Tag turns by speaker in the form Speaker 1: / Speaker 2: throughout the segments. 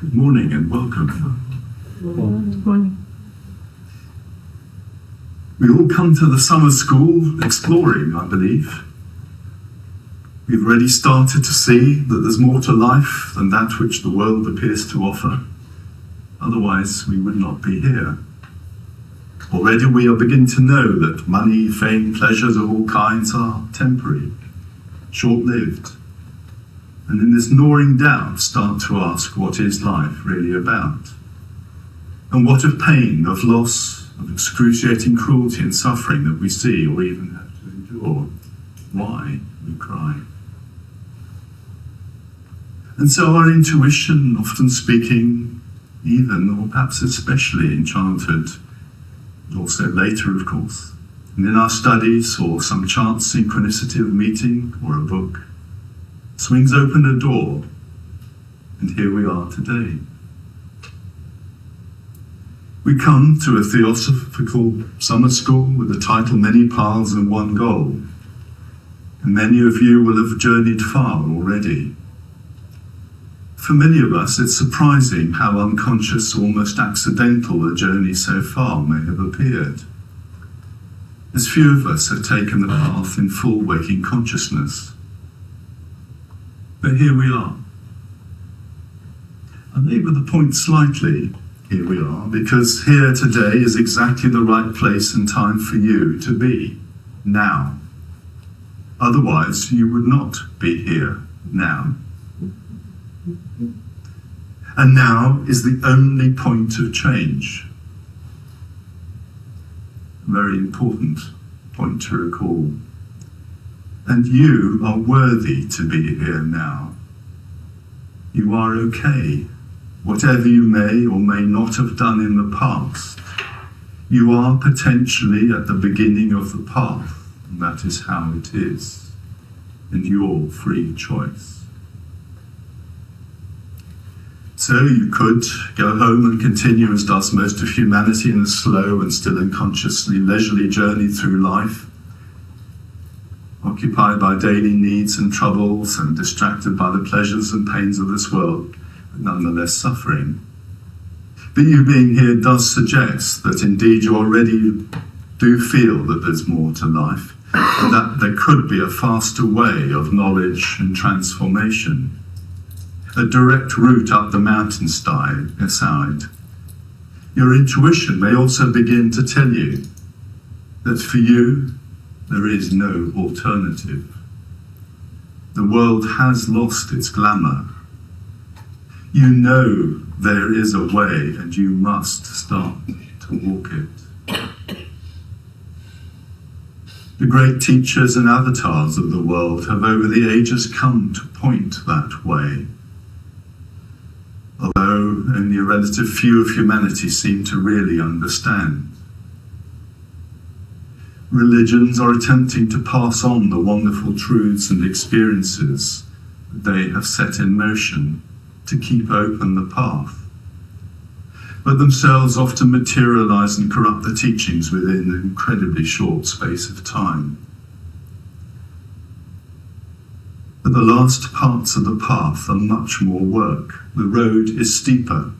Speaker 1: Good morning and welcome.
Speaker 2: Good morning.
Speaker 1: We all come to the summer school exploring, I believe. We've already started to see that there's more to life than that which the world appears to offer. Otherwise, we would not be here. Already we are beginning to know that money, fame, pleasures of all kinds are temporary, short-lived. And in this gnawing doubt, start to ask, what is life really about? And what of pain, of loss, of excruciating cruelty and suffering that we see or even have to endure? Why we cry? And so our intuition, often speaking, even or perhaps especially in childhood, but also later of course, and in our studies or some chance synchronicity of meeting or a book, swings open a door, and here we are today. We come to a Theosophical summer school with the title Many Paths and One Goal, and many of you will have journeyed far already. For many of us, it's surprising how unconscious, almost accidental a journey so far may have appeared, as few of us have taken the path in full waking consciousness. But here we are. I'll labour the point slightly, here we are, because here today is exactly the right place and time for you to be, now. Otherwise, you would not be here now. And now is the only point of change. A very important point to recall. And you are worthy to be here now. You are okay, whatever you may or may not have done in the past. You are potentially at the beginning of the path, and that is how it is, and your free choice. So you could go home and continue, as does most of humanity, in a slow and still unconsciously leisurely journey through life, occupied by daily needs and troubles and distracted by the pleasures and pains of this world, but nonetheless suffering. But you being here does suggest that indeed you already do feel that there's more to life, and that there could be a faster way of knowledge and transformation, a direct route up the mountainside. Your intuition may also begin to tell you that for you, there is no alternative. The world has lost its glamour. You know there is a way, and you must start to walk it. The great teachers and avatars of the world have over the ages come to point that way, although only a relative few of humanity seem to really understand. Religions are attempting to pass on the wonderful truths and experiences that they have set in motion to keep open the path, but themselves often materialize and corrupt the teachings within an incredibly short space of time. But the last parts of the path are much more work. The road is steeper,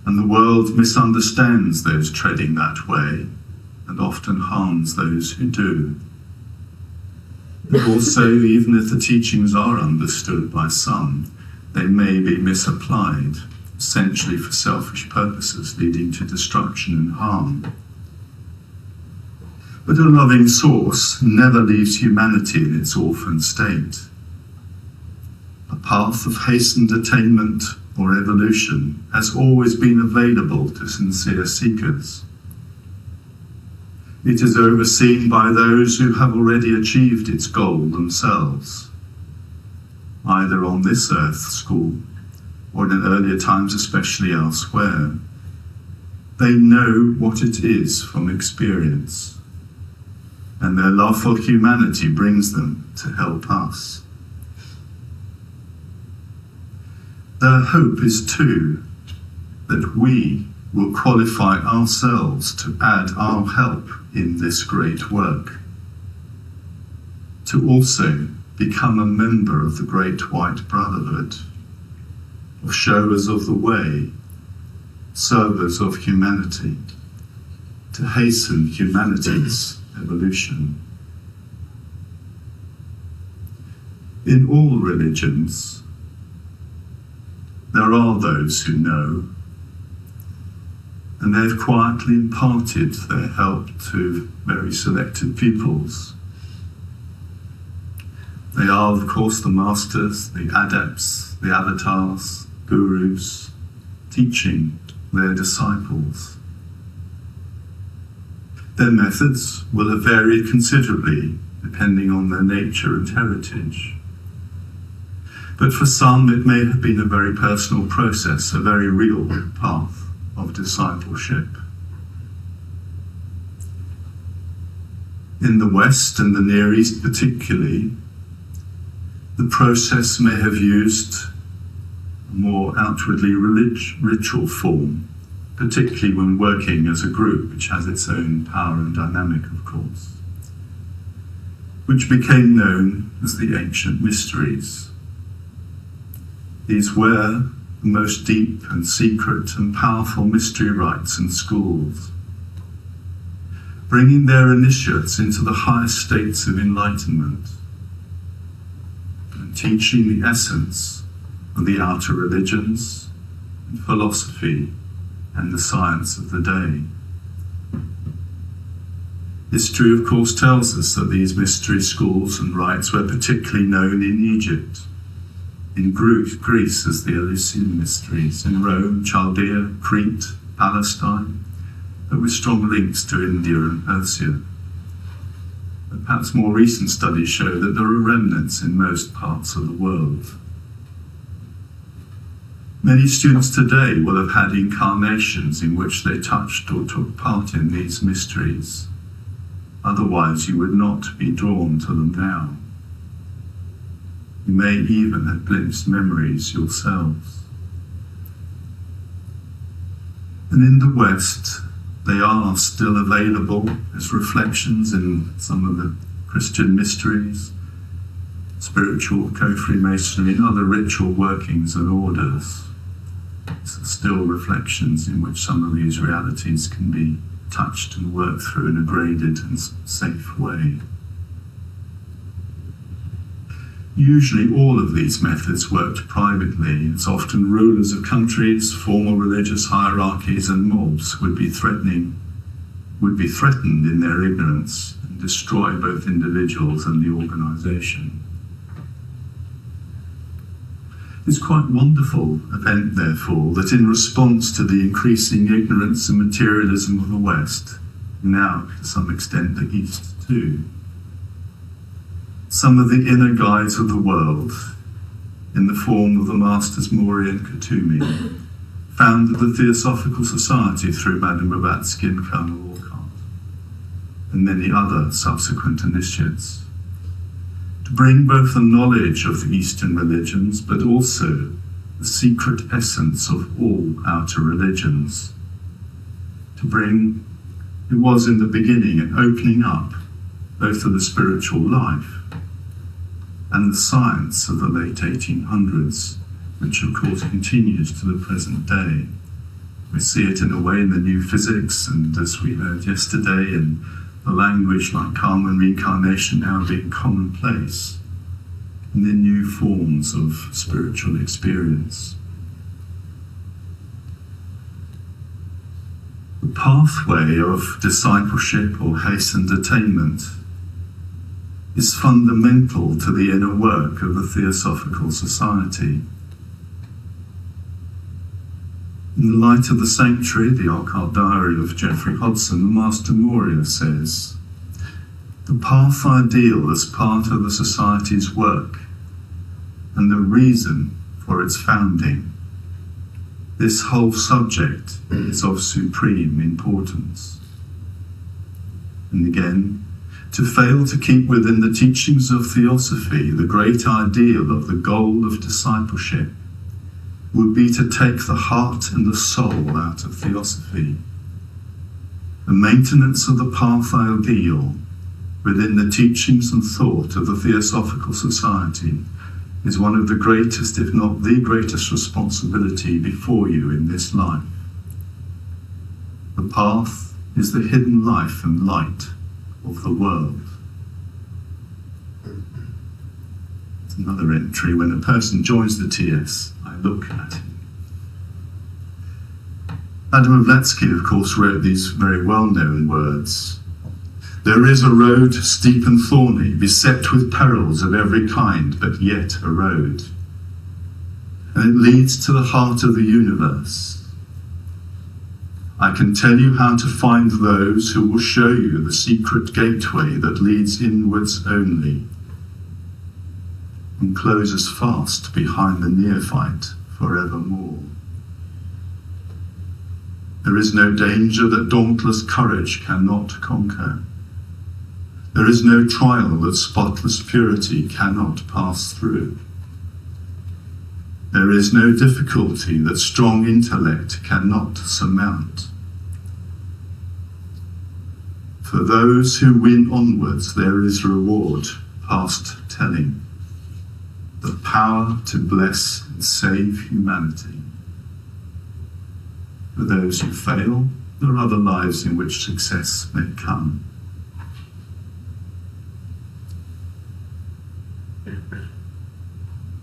Speaker 1: and the world misunderstands those treading that way, and often harms those who do. But also, even if the teachings are understood by some, they may be misapplied, essentially for selfish purposes, leading to destruction and harm. But a loving source never leaves humanity in its orphan state. A path of hastened attainment or evolution has always been available to sincere seekers. It is overseen by those who have already achieved its goal themselves, either on this earth school or in earlier times, especially elsewhere. They know what it is from experience, and their love for humanity brings them to help us. Their hope is too that we will qualify ourselves to add our help in this great work, to also become a member of the Great White Brotherhood, of showers of the way, servers of humanity, to hasten humanity's evolution. In all religions, there are those who know, and they have quietly imparted their help to very selected pupils. They are, of course, the masters, the adepts, the avatars, gurus, teaching their disciples. Their methods will have varied considerably depending on their nature and heritage. But for some, it may have been a very personal process, a very real path of discipleship. In the West and the Near East particularly, the process may have used a more outwardly ritual form, particularly when working as a group, which has its own power and dynamic, of course, which became known as the ancient mysteries. These were the most deep and secret and powerful mystery rites and schools, bringing their initiates into the highest states of enlightenment and teaching the essence of the outer religions and philosophy and the science of the day. History, of course, tells us that these mystery schools and rites were particularly known in Egypt, in Greece as the Eleusinian mysteries, in Rome, Chaldea, Crete, Palestine, but with strong links to India and Persia. But perhaps more recent studies show that there are remnants in most parts of the world. Many students today will have had incarnations in which they touched or took part in these mysteries. Otherwise, you would not be drawn to them now. You may even have glimpsed memories yourselves. And in the West, they are still available as reflections in some of the Christian mysteries, spiritual co-freemasonry, and other ritual workings and orders. Still reflections in which some of these realities can be touched and worked through in a graded and safe way. Usually all of these methods worked privately, as often rulers of countries, formal religious hierarchies and mobs would be threatened in their ignorance and destroy both individuals and the organisation. It's quite a wonderful event, therefore, that in response to the increasing ignorance and materialism of the West, now to some extent the East too, some of the inner guides of the world, in the form of the Masters Mori and Kutumi, founded the Theosophical Society through Madame Blavatsky and Colonel Walcott, and many other subsequent initiates, to bring both the knowledge of the Eastern religions, but also the secret essence of all outer religions. To bring, it was in the beginning an opening up both of the spiritual life and the science of the late 1800s, which of course continues to the present day. We see it in a way in the new physics, and as we heard yesterday, in the language like karma and reincarnation now being commonplace, and in new forms of spiritual experience. The pathway of discipleship or hastened attainment is fundamental to the inner work of the Theosophical Society. In the light of the sanctuary, the occult diary of Geoffrey Hodson, the Master Moria says, "The path ideal as part of the Society's work and the reason for its founding. This whole subject is of supreme importance." And again, to fail to keep within the teachings of Theosophy the great ideal of the goal of discipleship would be to take the heart and the soul out of Theosophy. The maintenance of the path ideal within the teachings and thought of the Theosophical Society is one of the greatest, if not the greatest, responsibility before you in this life. The path is the hidden life and light of the world. It's another entry. When a person joins the TS, I look at him. Adam Blavatsky, of course, wrote these very well-known words. There is a road steep and thorny, beset with perils of every kind, but yet a road. And it leads to the heart of the universe. I can tell you how to find those who will show you the secret gateway that leads inwards only and closes fast behind the neophyte forevermore. There is no danger that dauntless courage cannot conquer. There is no trial that spotless purity cannot pass through. There is no difficulty that strong intellect cannot surmount. For those who win onwards, there is reward past telling, the power to bless and save humanity. For those who fail, there are other lives in which success may come.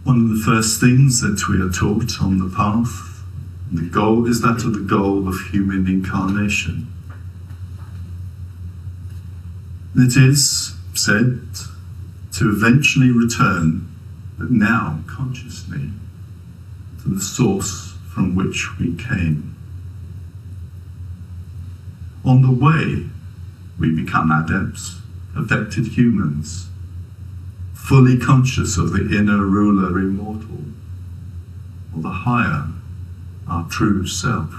Speaker 1: One of the first things that we are taught on the path, the goal, is that of the goal of human incarnation. It is said to eventually return, but now consciously, to the source from which we came. On the way, we become adepts, perfected humans, fully conscious of the inner ruler immortal, or the higher, our true self,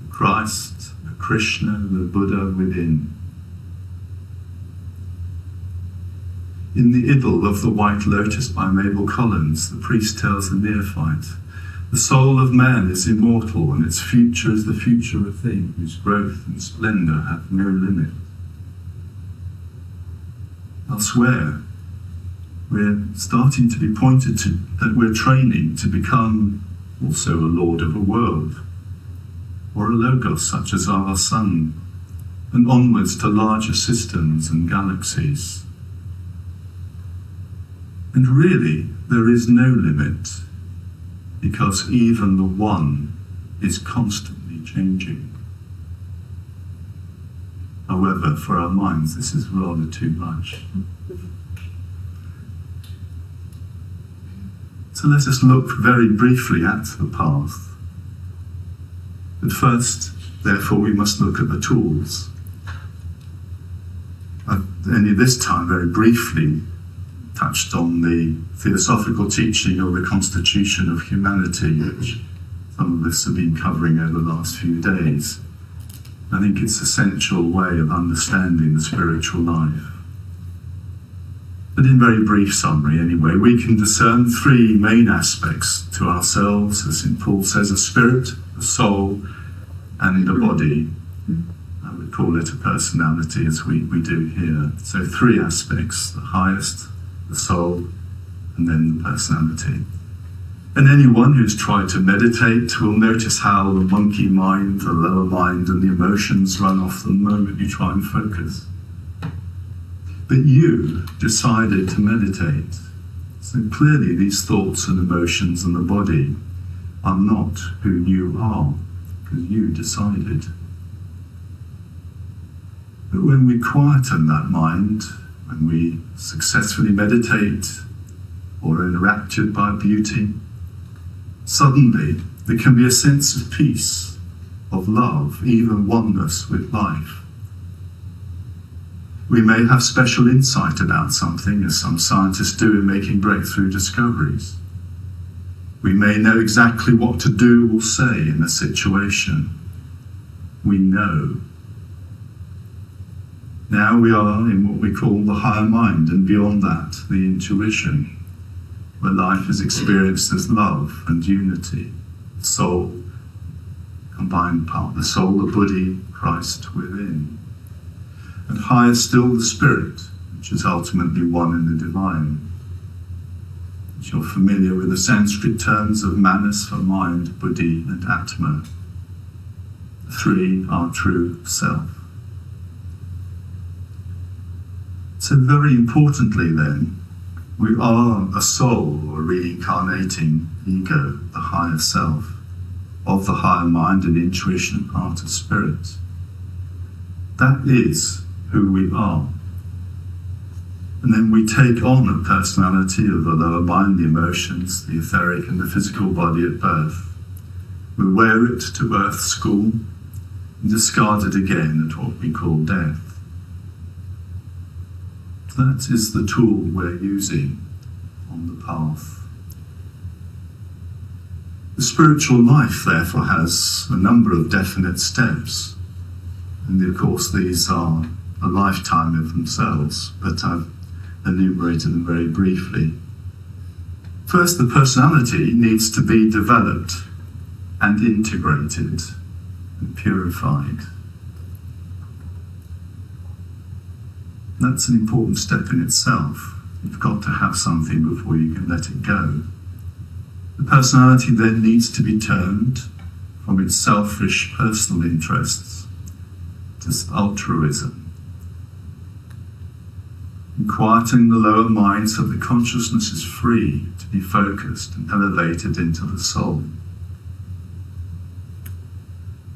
Speaker 1: the Christ, the Krishna, the Buddha within. In the idyll of The White Lotus by Mabel Collins, the priest tells the neophyte, the soul of man is immortal, and its future is the future of a thing whose growth and splendour have no limit. Elsewhere, we're starting to be pointed to that we're training to become also a lord of a world, or a logos such as our sun, and onwards to larger systems and galaxies. And really, there is no limit, because even the one is constantly changing. However, for our minds, this is rather too much. So let us look very briefly at the path. But first, therefore, we must look at the tools. I've only this time very briefly touched on the theosophical teaching of the constitution of humanity, which some of us have been covering over the last few days. I think it's an essential way of understanding the spiritual life. But in very brief summary anyway, we can discern three main aspects to ourselves, as St. Paul says, a spirit, a soul, and a body. I would call it a personality, as we do here. So three aspects, the highest, the soul, and then the personality. And anyone who's tried to meditate will notice how the monkey mind, the lower mind, and the emotions run off the moment you try and focus. But you decided to meditate. So clearly these thoughts and emotions and the body are not who you are, because you decided. But when we quieten that mind, when we successfully meditate or are enraptured by beauty, suddenly there can be a sense of peace, of love, even oneness with life. We may have special insight about something, as some scientists do in making breakthrough discoveries. We may know exactly what to do or say in a situation. We know. Now we are in what we call the higher mind, and beyond that, the intuition, where life is experienced as love and unity, soul, combined part, the soul, the Buddha, Christ within. And higher still, the spirit, which is ultimately one in the divine. You're familiar with the Sanskrit terms of manas for mind, buddhi and atma. The three are true self. So very importantly then, we are a soul or reincarnating ego, the higher self, of the higher mind and intuition part of spirit. That is who we are. And then we take on a personality of the lower mind, the emotions, the etheric and the physical body at birth. We wear it to earth school and discard it again at what we call death. That is the tool we're using on the path. The spiritual life, therefore, has a number of definite steps. And of course, these are a lifetime of themselves, but I've enumerated them very briefly. First, the personality needs to be developed and integrated and purified. That's an important step in itself. You've got to have something before you can let it go. The personality then needs to be turned from its selfish personal interests to altruism, and quieting the lower mind so that consciousness is free to be focused and elevated into the soul.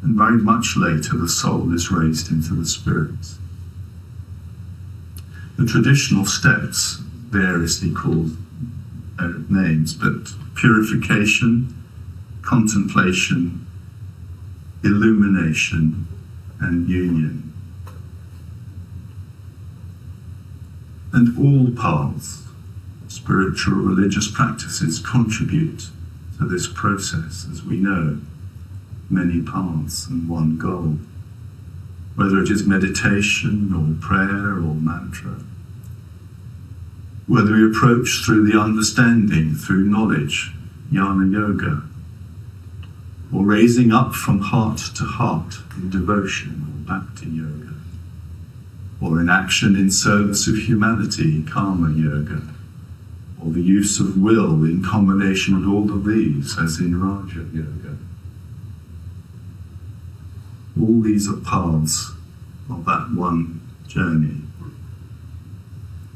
Speaker 1: And very much later, the soul is raised into the spirit. The traditional steps, variously called names, but purification, contemplation, illumination, and union. And all paths, spiritual religious practices, contribute to this process, as we know, many paths and one goal, whether it is meditation or prayer or mantra, whether we approach through the understanding, through knowledge, jnana yoga, or raising up from heart to heart in devotion or bhakti yoga, or in action in service of humanity, karma yoga, or the use of will in combination with all of these, as in Raja yoga. All these are paths of that one journey.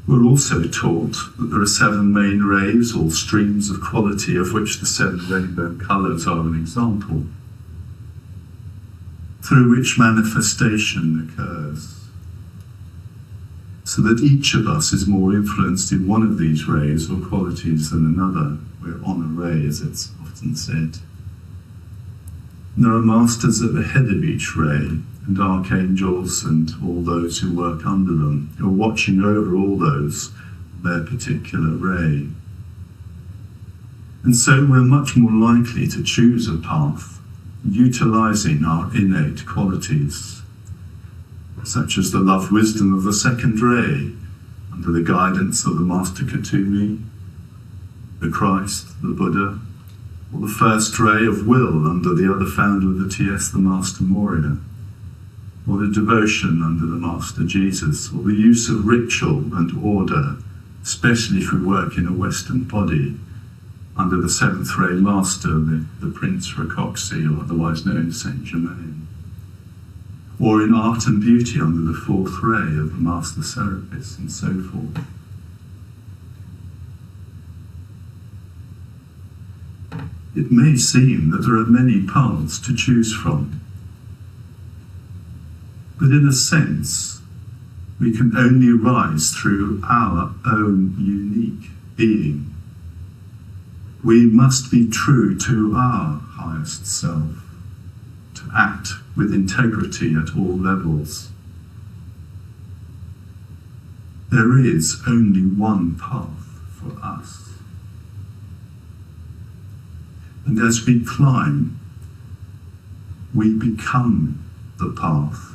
Speaker 1: We're also taught that there are 7 main rays or streams of quality, of which the 7 rainbow colours are an example, through which manifestation occurs, so that each of us is more influenced in one of these rays or qualities than another. We're on a ray, as it's often said. And there are masters at the head of each ray, and archangels and all those who work under them, who are watching over all those, their particular ray. And so we're much more likely to choose a path utilising our innate qualities, such as the love wisdom of the second ray, under the guidance of the Master Katumi, the Christ, the Buddha, or the first ray of will under the other founder of the TS, the Master Moria, or the devotion under the Master Jesus, or the use of ritual and order, especially if we work in a Western body, under the 7th ray Master, the Prince Rakoczy, or otherwise known as Saint Germain, or in art and beauty under the 4th ray of the Master Serapis, and so forth. It may seem that there are many paths to choose from, but in a sense, we can only rise through our own unique being. We must be true to our highest self, to act with integrity at all levels. There is only one path for us. And as we climb, we become the path.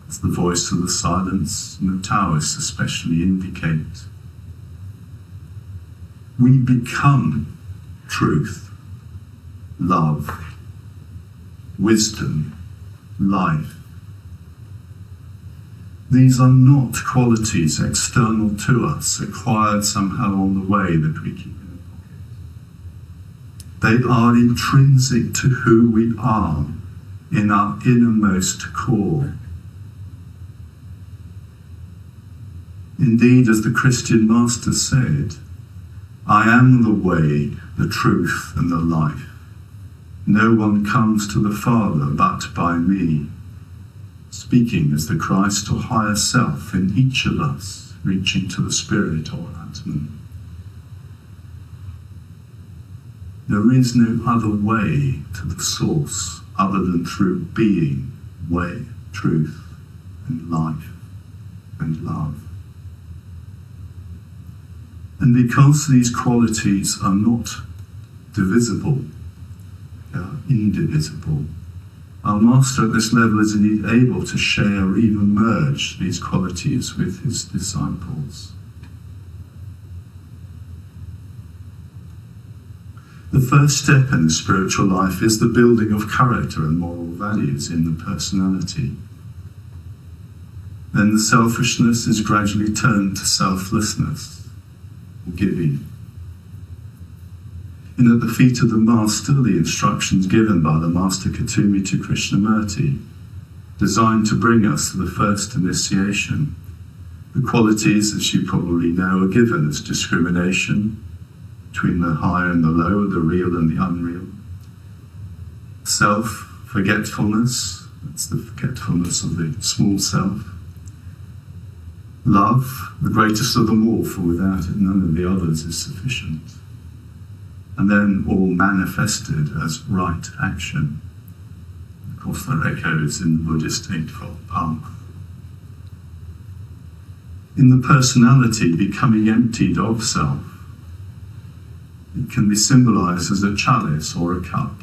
Speaker 1: As the voice of the silence and the Taoists especially indicate. We become truth, love, wisdom, life. These are not qualities external to us, acquired somehow on the way that we keep in a pocket. They are intrinsic to who we are in our innermost core. Indeed, as the Christian Master said, I am the way, the truth, and the life. No one comes to the Father but by me. Speaking as the Christ or higher self in each of us, reaching to the Spirit or Atman. There is no other way to the source other than through being, way, truth, and life, and love. And because these qualities are not divisible, they are indivisible, our Master at this level is indeed able to share or even merge these qualities with his disciples. The first step in the spiritual life is the building of character and moral values in the personality. Then the selfishness is gradually turned to selflessness, or giving. And at the feet of the Master, the instructions given by the Master Katumi to Krishnamurti, designed to bring us to the first initiation. The qualities, as you probably know, are given as discrimination between the higher and the lower, the real and the unreal. Self-forgetfulness, that's the forgetfulness of the small self. Love, the greatest of them all, for without it none of the others is sufficient. And then all manifested as right action. Of course, there are echoes in the Buddhist Eightfold Path. In the personality becoming emptied of self, it can be symbolized as a chalice or a cup.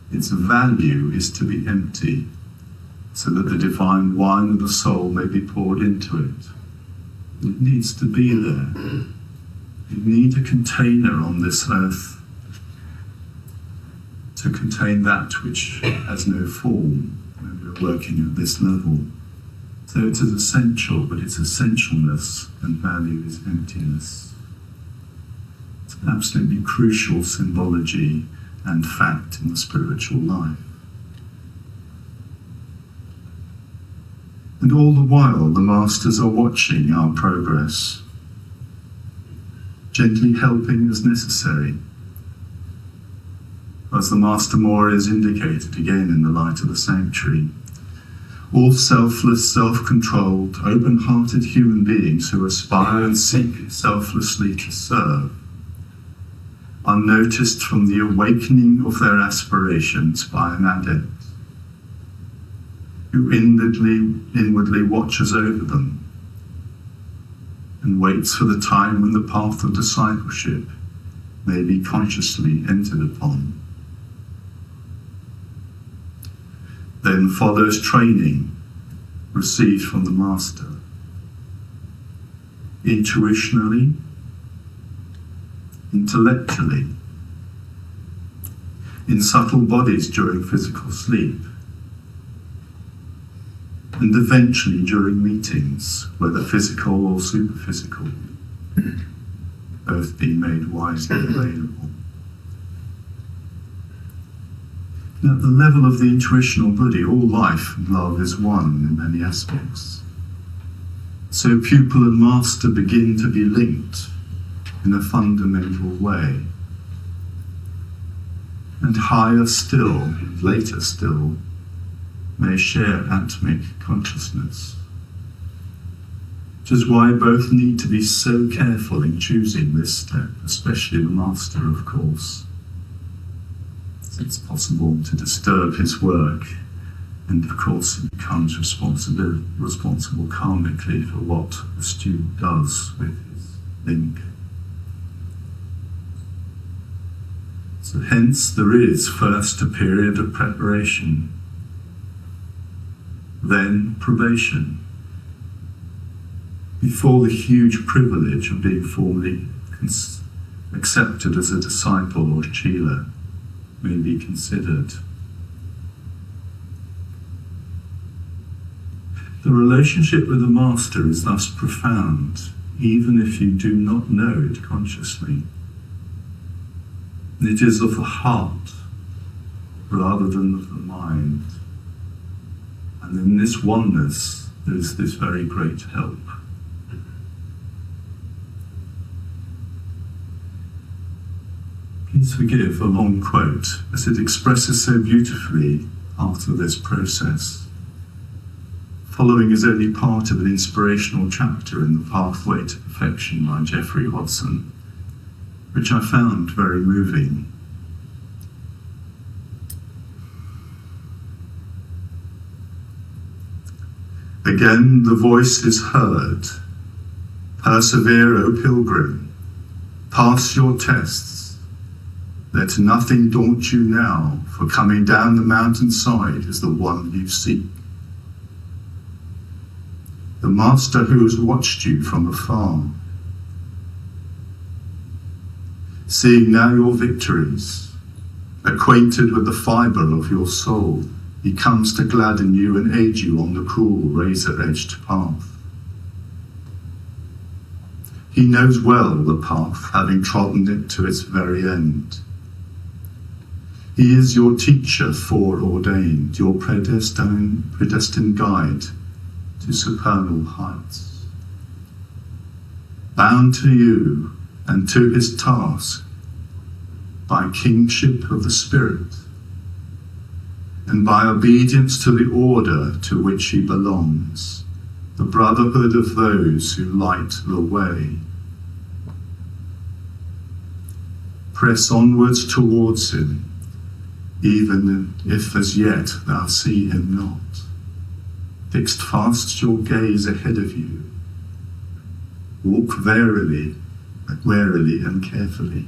Speaker 1: Its value is to be empty, so that the divine wine of the soul may be poured into it. It needs to be there. You need a container on this earth to contain that which has no form when we're working at this level. So it is essential, but its essentialness and value is emptiness. It's an absolutely crucial symbology and fact in the spiritual life. And all the while the Masters are watching our progress, gently helping as necessary. As the Master Moore is indicated again in the light of the sanctuary, all selfless, self-controlled, open-hearted human beings who aspire and seek selflessly to serve are noticed from the awakening of their aspirations by an adept who inwardly watches over them and waits for the time when the path of discipleship may be consciously entered upon. Then follows training received from the Master, intuitionally, intellectually, in subtle bodies during physical sleep, and eventually during meetings, whether physical or superphysical, both being made wisely available. Now, at the level of the intuitional Buddhi, all life and love is one in many aspects. So pupil and master begin to be linked in a fundamental way. And higher still, later still, may share atmic consciousness. Which is why both need to be so careful in choosing this step, especially the Master, of course. It's possible to disturb his work, and of course he becomes responsible karmically for what the student does with his link. So hence there is first a period of preparation, then probation, before the huge privilege of being formally accepted as a disciple or chela may be considered. The relationship with the Master is thus profound, even if you do not know it consciously. It is of the heart rather than of the mind. And in this oneness, there is this very great help. Please forgive a long quote, as it expresses so beautifully after this process. Following is only part of an inspirational chapter in The Pathway to Perfection by Jeffrey Watson, which I found very moving. Again the voice is heard. Persevere, O pilgrim. Pass your tests. Let nothing daunt you now, for coming down the mountainside is the one you seek. The Master who has watched you from afar. Seeing now your victories, acquainted with the fibre of your soul, he comes to gladden you and aid you on the cool, razor-edged path. He knows well the path, having trodden it to its very end. He is your teacher foreordained, your predestined guide to supernal heights. Bound to you and to his task by kingship of the Spirit, and by obedience to the order to which he belongs, the brotherhood of those who light the way. Press onwards towards him, even if as yet thou see him not. Fixed fast your gaze ahead of you. Walk warily and carefully,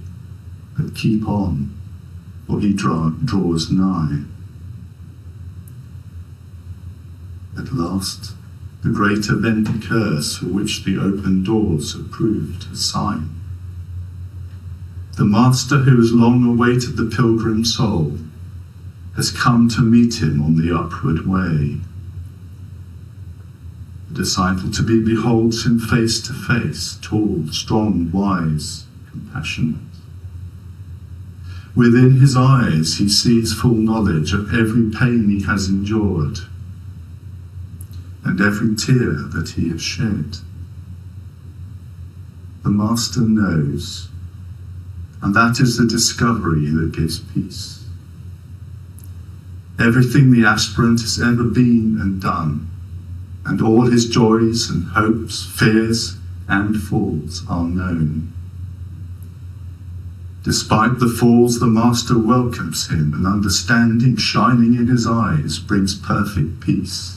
Speaker 1: but keep on, for he draws nigh. At last, the great event occurs for which the open doors have proved a sign. The Master who has long awaited the pilgrim soul has come to meet him on the upward way. The disciple to be beholds him face to face, tall, strong, wise, compassionate. Within his eyes he sees full knowledge of every pain he has endured and every tear that he has shed. The Master knows, and that is the discovery that gives peace. Everything the aspirant has ever been and done, and all his joys and hopes, fears and falls are known. Despite the falls, the Master welcomes him, and understanding shining in his eyes brings perfect peace,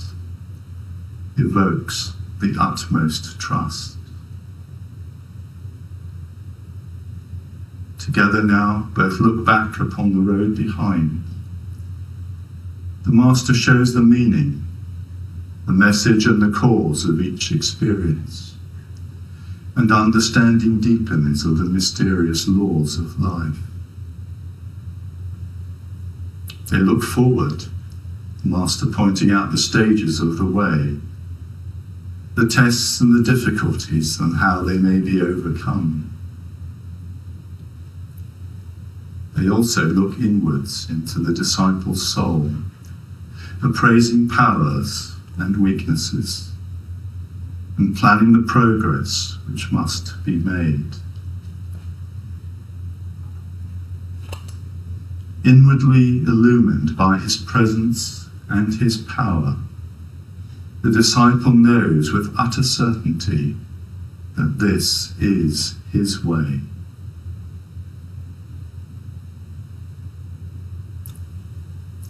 Speaker 1: evokes the utmost trust. Together now, both look back upon the road behind. The Master shows the meaning, the message and the cause of each experience, and understanding deepens of the mysterious laws of life. They look forward, the Master pointing out the stages of the way, the tests and the difficulties and how they may be overcome. They also look inwards into the disciple's soul, appraising powers and weaknesses, and planning the progress which must be made. Inwardly illumined by his presence and his power, the disciple knows with utter certainty that this is his way.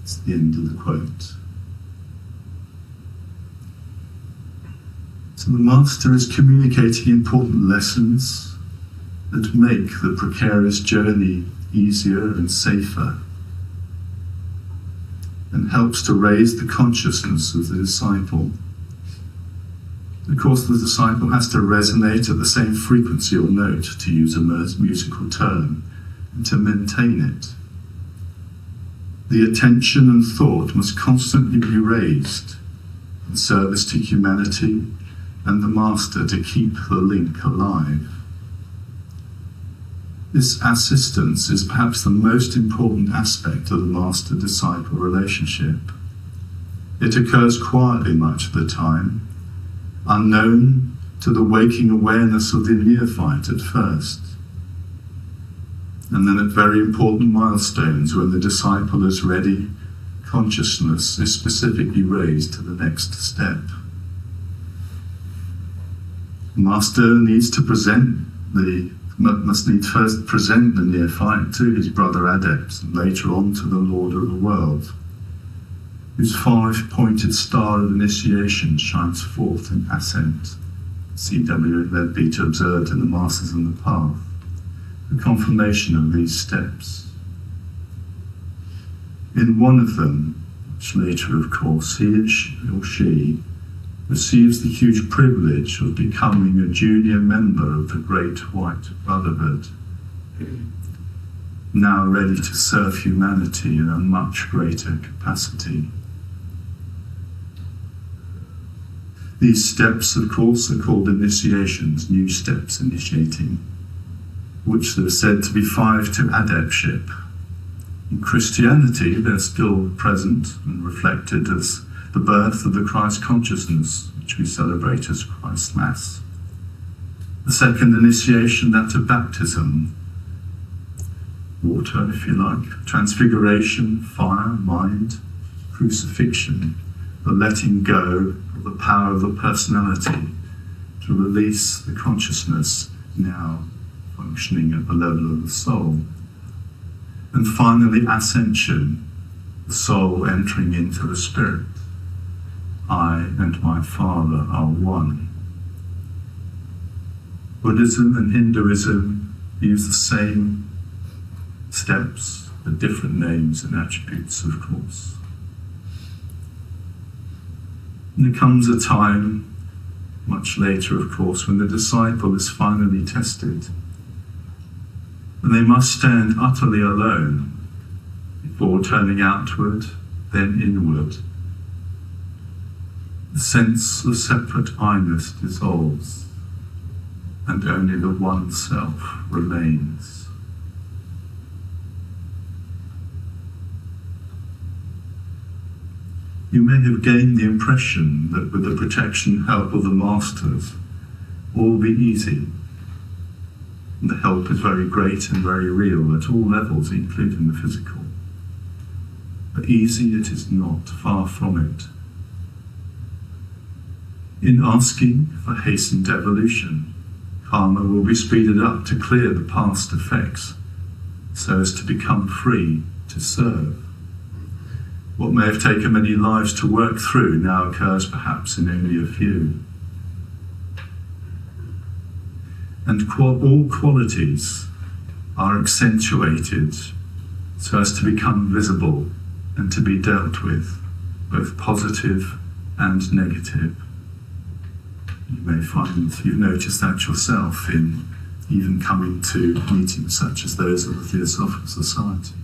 Speaker 1: It's the end of the quote. So the Master is communicating important lessons that make the precarious journey easier and safer, and helps to raise the consciousness of the disciple. Of course, the disciple has to resonate at the same frequency or note, to use a musical term, and to maintain it. The attention and thought must constantly be raised in service to humanity and the Master to keep the link alive. This assistance is perhaps the most important aspect of the Master-disciple relationship. It occurs quietly much of the time, unknown to the waking awareness of the neophyte at first, and then at very important milestones when the disciple is ready, consciousness is specifically raised to the next step. The Master must need first present the neophyte to his brother adepts and later on to the Lord of the world, whose five-pointed star of initiation shines forth in ascent. C.W. Leadbeater observed in the Masters and the Path, the confirmation of these steps. In one of them, much later of course, he or she receives the huge privilege of becoming a junior member of the Great White Brotherhood, now ready to serve humanity in a much greater capacity. These steps, of course, are called initiations, new steps initiating, which are said to be 5 to adeptship. In Christianity, they're still present and reflected as the birth of the Christ consciousness, which we celebrate as Christ Mass. The second initiation, that of baptism, water, if you like, transfiguration, fire, mind, crucifixion, the letting go of the power of the personality to release the consciousness now functioning at the level of the soul. And finally, ascension, the soul entering into the spirit. I and my Father are one. Buddhism and Hinduism use the same steps, but different names and attributes, of course. And there comes a time, much later, of course, when the disciple is finally tested, and they must stand utterly alone before turning outward, then inward. The sense of separate I-ness dissolves, and only the one self remains. You may have gained the impression that with the protection and help of the Masters, all will be easy. And the help is very great and very real at all levels, including the physical. But easy it is not, far from it. In asking for hastened evolution, karma will be speeded up to clear the past effects, so as to become free to serve. What may have taken many lives to work through now occurs perhaps in only a few. And all qualities are accentuated so as to become visible and to be dealt with, both positive and negative. You may find you've noticed that yourself in even coming to meetings such as those of the Theosophical Society.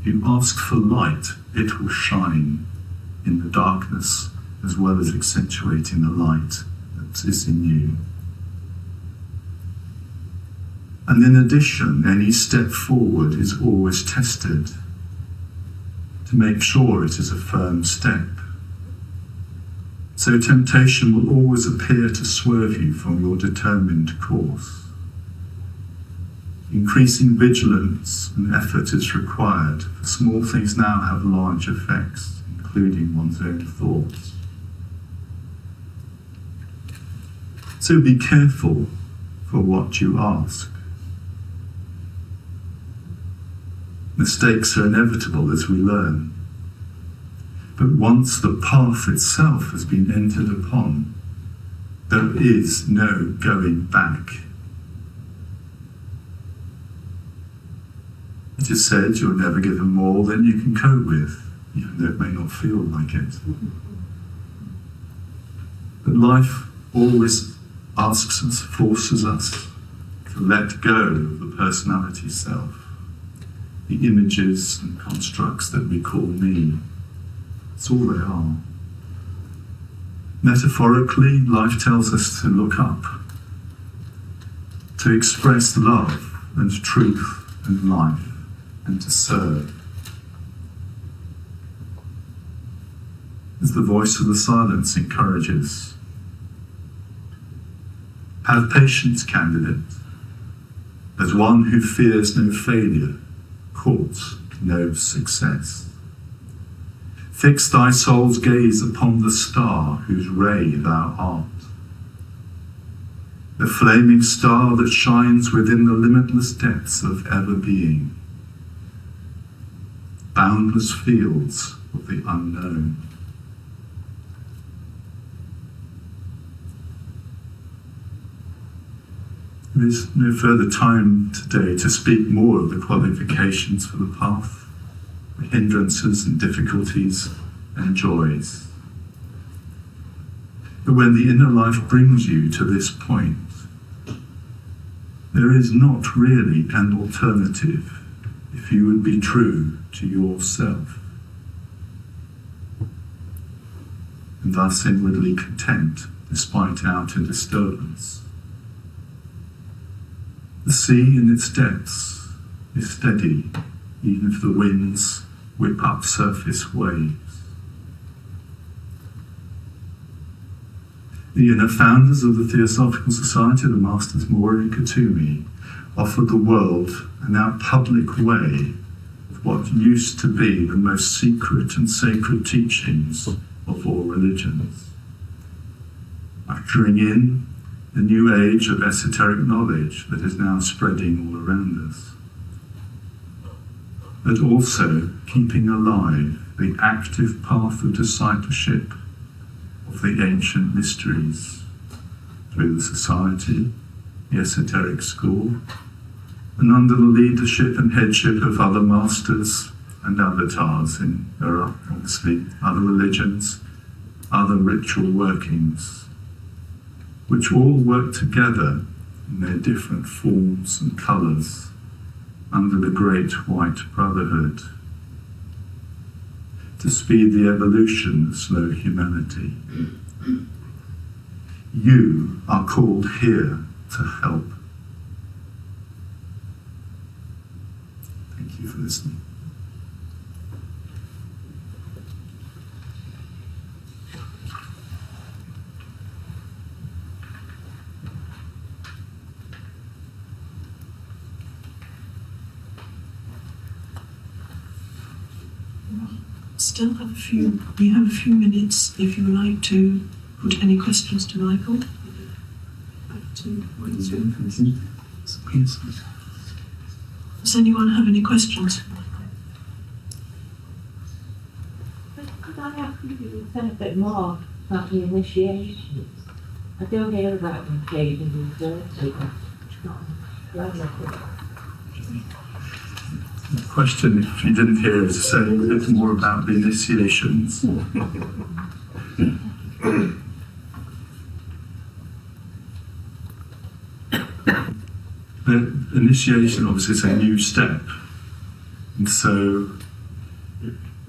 Speaker 1: If you ask for light, it will shine in the darkness as well as accentuating the light that is in you. And in addition, any step forward is always tested to make sure it is a firm step. So temptation will always appear to swerve you from your determined course. Increasing vigilance and effort is required, for small things now have large effects, including one's own thoughts. So be careful for what you ask. Mistakes are inevitable as we learn. But once the path itself has been entered upon, there is no going back. It is said you're never given more than you can cope with, even though it may not feel like it. But life always asks us, forces us to let go of the personality self, the images and constructs that we call me. It's all they are. Metaphorically, life tells us to look up, to express love and truth and life, and to serve. As the voice of the silence encourages, have patience, candidate, as one who fears no failure, courts no success. Fix thy soul's gaze upon the star whose ray thou art, the flaming star that shines within the limitless depths of ever-being, boundless fields of the unknown. There is no further time today to speak more of the qualifications for the path, the hindrances and difficulties and joys. But when the inner life brings you to this point, there is not really an alternative if you would be true to yourself, and thus inwardly content despite outer disturbance. The sea in its depths is steady, even if the winds whip up surface waves. The inner founders of the Theosophical Society, the Masters Buren and Katumi, offered the world a now public way of what used to be the most secret and sacred teachings of all religions, ushering in the new age of esoteric knowledge that is now spreading all around us, but also keeping alive the active path of discipleship of the ancient mysteries through the society, the esoteric school, and under the leadership and headship of other masters and avatars in, there are obviously other religions, other ritual workings, which all work together in their different forms and colours under the great white brotherhood to speed the evolution of slow humanity. You are called here to help. Thank you for listening.
Speaker 2: Still have we have a few minutes if you would like to put any questions to Michael. Does anyone have any questions?
Speaker 3: Could I ask you to say a bit more about the initiation? I do hear about them occasionally in Thursday,
Speaker 1: The question, if you didn't hear, is to say a bit more about the initiations. The initiation obviously is a new step, and so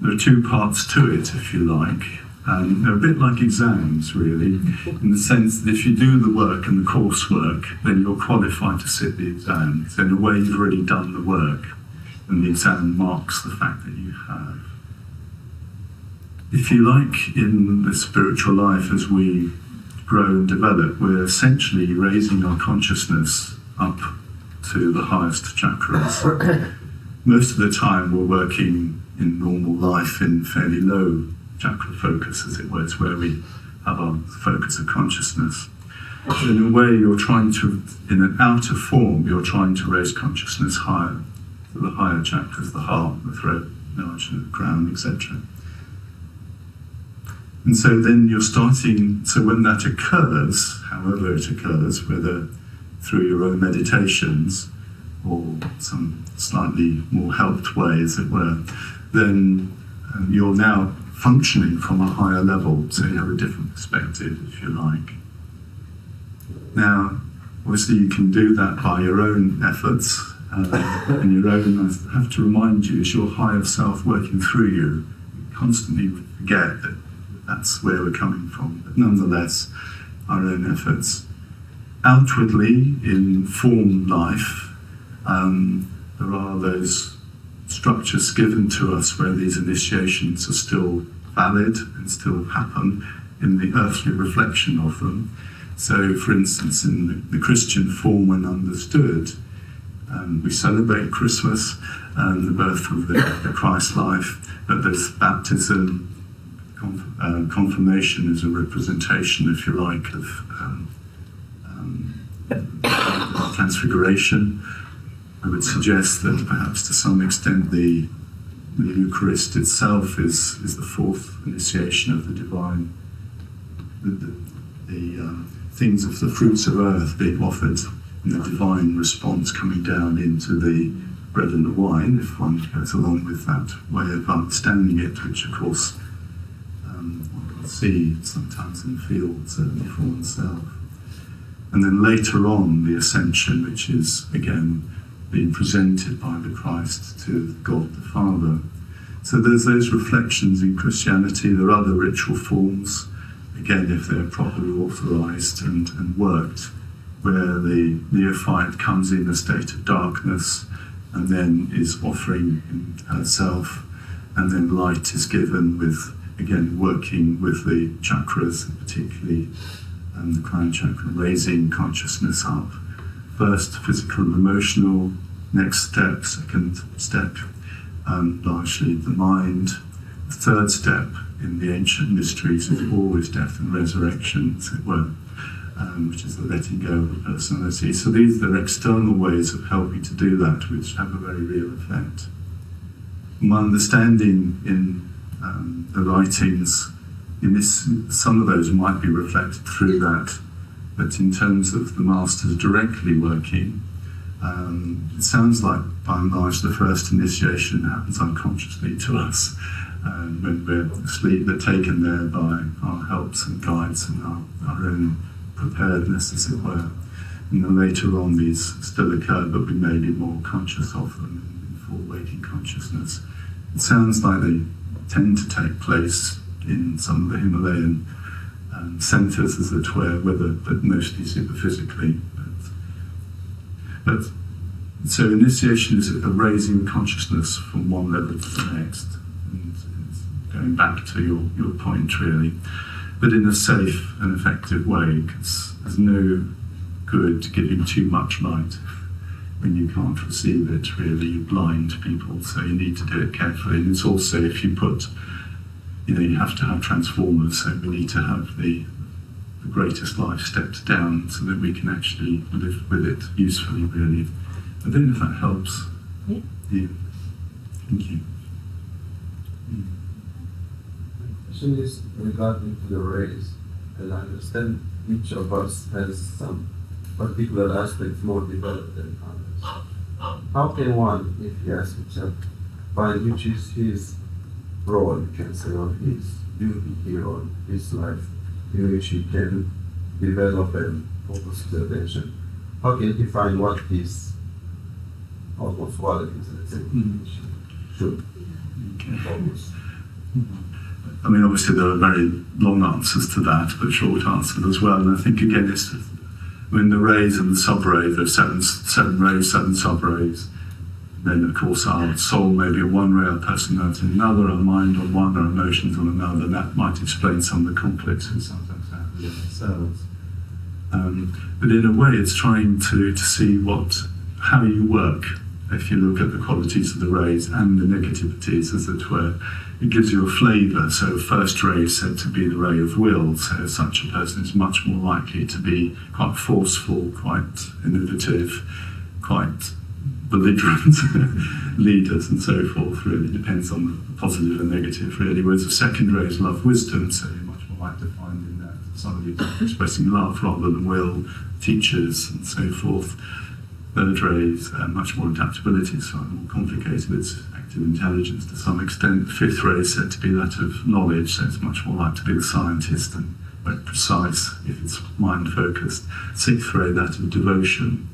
Speaker 1: there are two parts to it, if you like. They're a bit like exams, really, in the sense that if you do the work and the coursework, then you're qualified to sit the exam. So in a way, you've already done the work, and the exam marks the fact that you have. If you like, in the spiritual life, as we grow and develop, we're essentially raising our consciousness up to the highest chakras. Most of the time we're working in normal life in fairly low chakra focus, as it were. It's where we have our focus of consciousness. In a way, you're trying to, in an outer form, you're trying to raise consciousness higher, to the higher chakras, the heart, the throat, the crown, etc. And so then you're starting, so when that occurs, however it occurs, whether through your own meditations or some slightly more helped way, as it were, then you're now functioning from a higher level, so you have a different perspective, if you like. Now, obviously you can do that by your own efforts, and your own, I have to remind you, it's your higher self working through you. You constantly forget that that's where we're coming from. But nonetheless, our own efforts. Outwardly, in form life, there are those structures given to us where these initiations are still valid and still happen in the earthly reflection of them. So, for instance, in the Christian form when understood, we celebrate Christmas and the birth of the Christ life, but there's baptism, confirmation is a representation, if you like, of transfiguration. I would suggest that perhaps to some extent the Eucharist itself is the fourth initiation of the divine, the things of the fruits of earth being offered, and the divine response coming down into the bread and the wine, if one goes along with that way of understanding it, which of course one can see sometimes and feel, certainly for oneself. And then later on, the ascension, which is again being presented by the Christ to God the Father. So there's those reflections in Christianity. There are other ritual forms, again, if they're properly authorized and worked, where the neophyte comes in a state of darkness and then is offering herself, and then light is given with, again, working with the chakras, particularly the crown chakra, raising consciousness up. First, physical and emotional. Next step, second step, largely the mind. The third step in the ancient mysteries is always death and resurrection, as it were, which is the letting go of the personality. So these are external ways of helping to do that, which have a very real effect. My understanding in the writings, some of those might be reflected through that, but in terms of the masters directly working, it sounds like by and large the first initiation happens unconsciously to us. When we're asleep, they're taken there by our helps and guides and our own preparedness, as it were. And then later on these still occur, but we may be more conscious of them in full waking consciousness. It sounds like they tend to take place in some of the Himalayan centres, as it were, but mostly superphysically. But so initiation is a raising consciousness from one level to the next, and going back to your point really, but in a safe and effective way, because there's no good giving too much light when you can't receive it. Really, you blind people, so you need to do it carefully. And it's also, if you put, you have to have transformers, so we need to have the greatest life stepped down so that we can actually live with it usefully, really. I don't know if that helps. Yeah. Thank you.
Speaker 4: The question is regarding to the race. And I understand each of us has some particular aspects more developed than others. How can one, if he asks himself, find which is his role, you can say, or his duty here, or his life, in which he can develop and focus his attention? How can he find what his almost qualities, let's say, should focus?
Speaker 1: I mean, obviously there are very long answers to that, but short answers as well. And I think again, the rays and the sub-rays, there are seven rays, seven sub-rays. Then, of course, our soul may be one ray, our personality another, our mind on one, our emotions on another, and that might explain some of the conflicts we sometimes have within ourselves. But in a way, it's trying to see how you work. If you look at the qualities of the rays and the negativities, as it were, it gives you a flavour. So first ray is said to be the ray of will, so such a person is much more likely to be quite forceful, quite innovative, quite belligerent leaders and so forth. Really depends on the positive and negative, really. Whereas the second ray is love, wisdom, so you're much more likely to find in that somebody expressing love rather than will, teachers and so forth. Third ray is much more adaptability, so more complicated. It's active intelligence to some extent. The fifth ray is said to be that of knowledge, so it's much more likely to be the scientist and very precise if it's mind focused. Sixth ray, that of devotion,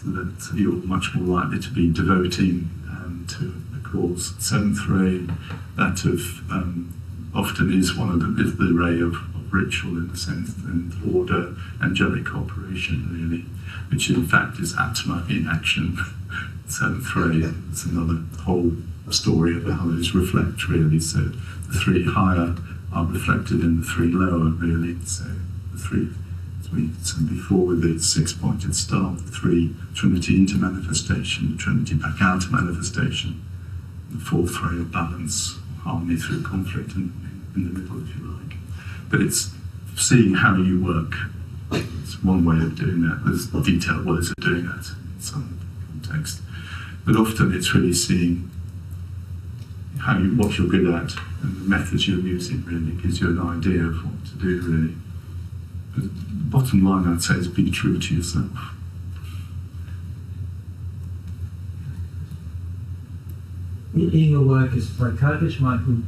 Speaker 1: so that you're much more likely to be devoting to the cause. Seventh ray, that of often is is the array of ritual in the sense, and order, angelic operation really, which in fact is Atma in action. So three, it's another whole story of how those reflect really. So the three higher are reflected in the three lower really. So the three, as we said before with the six-pointed star, the three Trinity into manifestation, the Trinity back out of manifestation, the fourth ray of balance, harmony through conflict in the middle, if you like. But it's seeing how you work. It's one way of doing that. There's detailed ways of doing that in some context. But often it's really seeing what you're good at, and the methods you're using really gives you an idea of what to do really. But the bottom line I'd say is be true to yourself.
Speaker 5: In your work as a psychiatrist, Michael,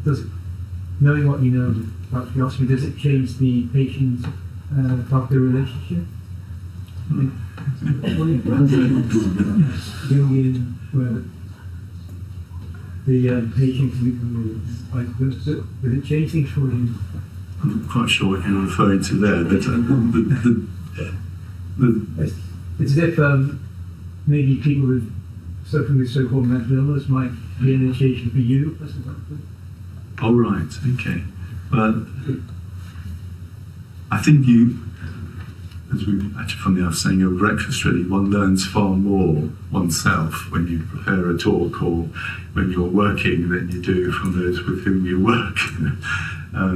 Speaker 5: knowing what you know about philosophy, does it change the patient-doctor relationship? Jungian, where the patient, does it change things for you?
Speaker 1: I'm not quite sure what you're referring to there, but
Speaker 5: it's as if maybe people with suffering with so-called mental illness might be an initiation for you.
Speaker 1: Oh, right, okay. Well, I think as we actually funny enough saying your breakfast really, one learns far more oneself when you prepare a talk or when you're working than you do from those with whom you work.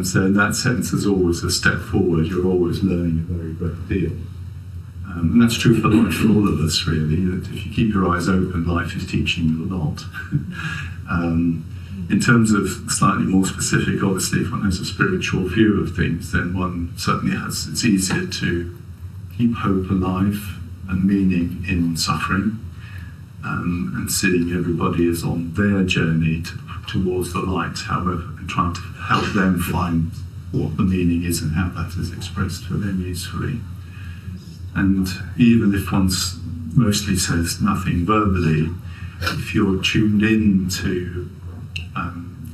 Speaker 1: So in that sense, there's always a step forward. You're always learning a very great deal. And that's true for life for all of us, really, that if you keep your eyes open, life is teaching you a lot. In terms of slightly more specific, obviously, if one has a spiritual view of things, then one certainly it's easier to keep hope alive and meaning in suffering, and seeing everybody is on their journey towards the light, however, and trying to help them find what the meaning is and how that is expressed for them usefully. And even if one mostly says nothing verbally, if you're tuned in to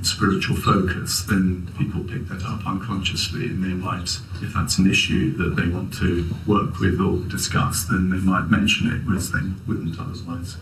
Speaker 1: spiritual focus, then people pick that up unconsciously, and they might, if that's an issue that they want to work with or discuss, then they might mention it, whereas they wouldn't otherwise.